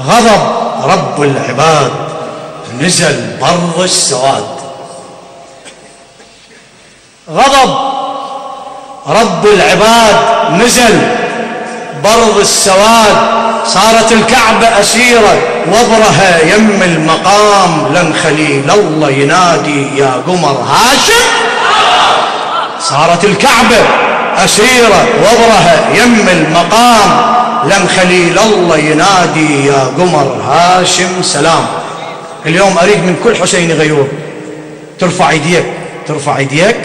غضب رب العباد نزل بر السواد. غضب رب العباد نزل بر السواد. صارت الكعبة أسيرة وبرها يم المقام، لن خليل الله ينادي يا قمر هاشم. صارت الكعبة أسيرة وبرها يم المقام، لن خليل الله ينادي يا قمر هاشم سلام. اليوم أريد من كل حسين غيور ترفع ايديك، ترفع ايديك،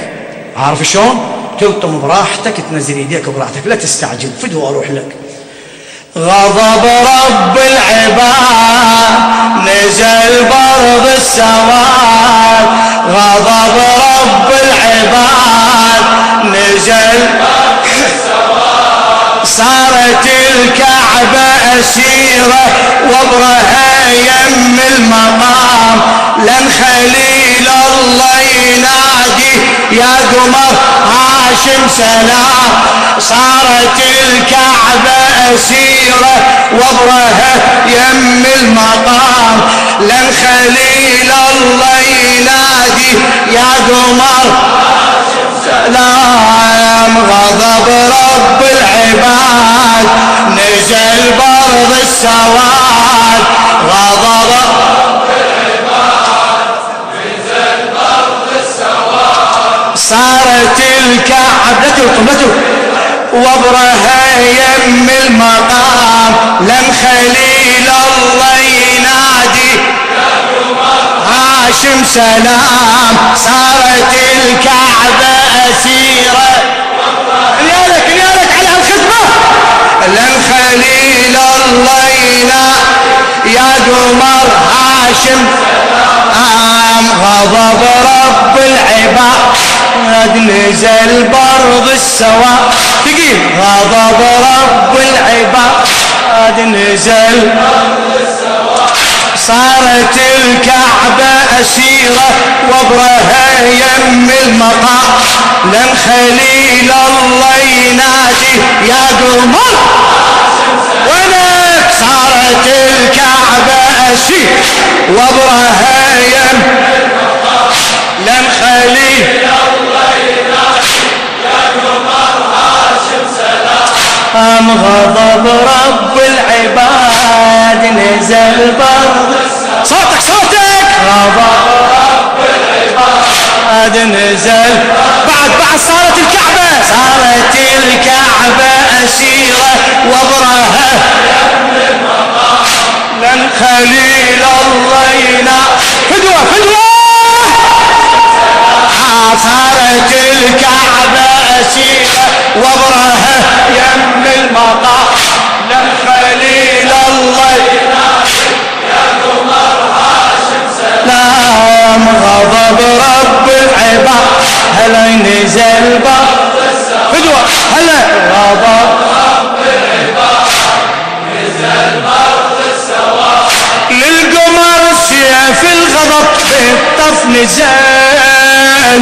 عارف شلون؟ تلطم براحتك، تنزل ايديك براحتك، لا تستعجل، فدوه اروح لك. غضب رب العباد نزل برض السواد. غضب رب العباد نزل برض السواد. صارت الكعبة أسيرة وبرها يم المقام، لن خليل الله ينادي يا قمر هاشم سلام. صارت الكعبة أسيرة وبرها يم المقام، لن خليل الله ينادي يا قمر هاشم سلام. غضب رب العباد نزل برض السواد. غضب رب العباد نزل برض السواد. صارت الكعبة وبرها يم المقام، لن خليل الله ينادي يا قمر هاشم سلام. صارت الكعبة أسيرة نيالك على الخدمة، لن خليل الله ينادي يا قمر هاشم سلام. غضب رب العباد نزل برض السواد. تقيل غضب رب العباد نزل برض السواد. صارت الكعبة أسيرة وبرها يم المقام، لن خليل الله ينادي يا قمر وينك. صارت الكعبة أسيرة وبرها يم المقام، لن خليل الله ينادي يا قمر هاشم سلام. غضب رب العباد نزل برض السواد. صوتك غضب رب العباد نزل. بعد صارت الكعبة أسيرة وبرها يم المقام، لن خليل الله ينادي فدوة. صارت الكعبة أسيرة وبرها يم المقام، لن خليل الله ينادي يا قمر هاشم سلام. غضب رب العباد هلا نزل برض السواد. فدوة هلا. غضب رب العباد نزل برض السواد. للقمر سيف الغضب بالطف نزل،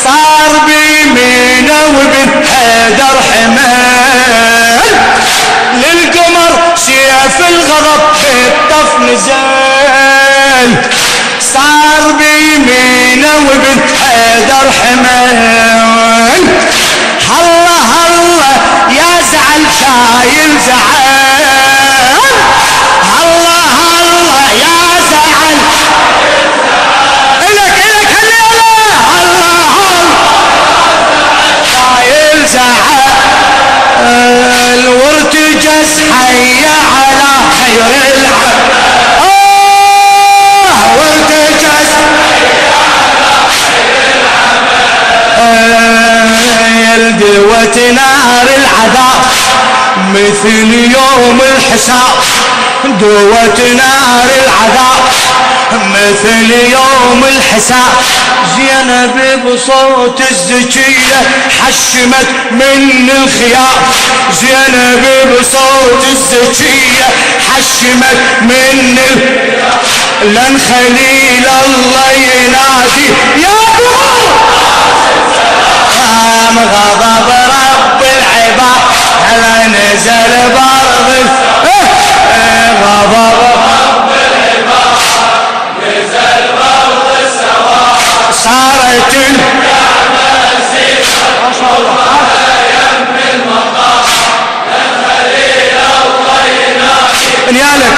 صار بيمينه وبن حيدر حمال. للقمر سيف الغضب بالطف نزل، صار بيمينه وبن حيدر حمال. هلا يا زعل شايل زعل، هلا يا زعل إلك هليلة. شايل زعل وارتجس حي على خير العمل. وارتجس حي على خير العمل. دوة نار العذاب مثل يوم الحساب. دوة نار العذاب مثل يوم الحساب. زينب بصوت الزكية حشمت من الخيام. زينب بصوت الزكية حشمت من الخيام، لن خليل الله ينادي يا قمر سلام. غضب رب العباد هلا نزل برض. غضب نيالك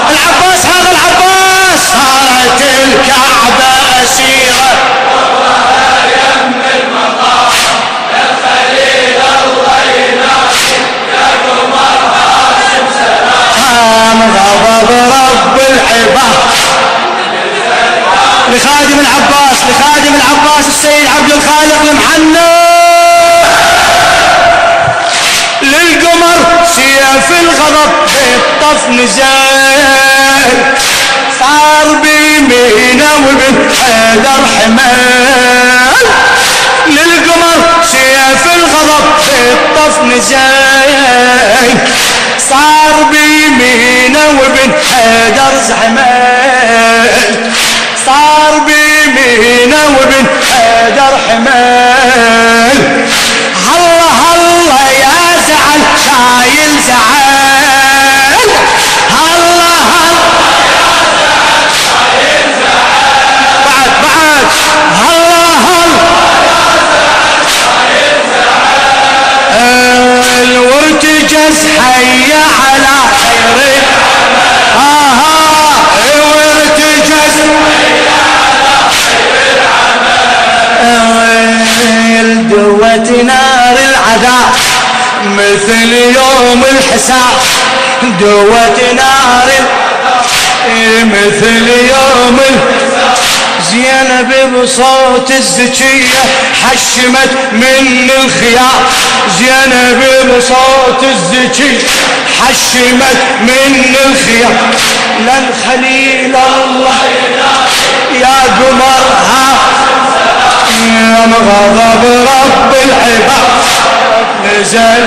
العباس، هذا العباس. صارت الكعبة أسيرة يم المقام يا خليل الله ينادي يا قمر هاشم سلام. غضب رب العباد لخادم العباس، لخادم العباس السيد عبد الخالق المحنى. للقمر سيف الغضب بالطف نزل، صار بيمينه وبن حيدر حمل. للقمر سيف الغضب بالطف نزل، صار بيمينه وبن حيدر زحمل. صار بيمينه وبن حيدر حمل. الله الله يا زعل شايل زعل، الله الله يا زعل شايل زعل. بعد بعد الله الله يا زعل شايل زعل. وارتجز حي على خير وارتجز حي على خير العمل. دوت نار العذاب مثل يوم الحساب، دوت نار مثل يوم الحساب. زينب بصوت الزكية حشمت من الخيار، زينب بصوت الزكية حشمت من الخيار. لن خليل الله يا قمرها يا غضب رب العباد نزل.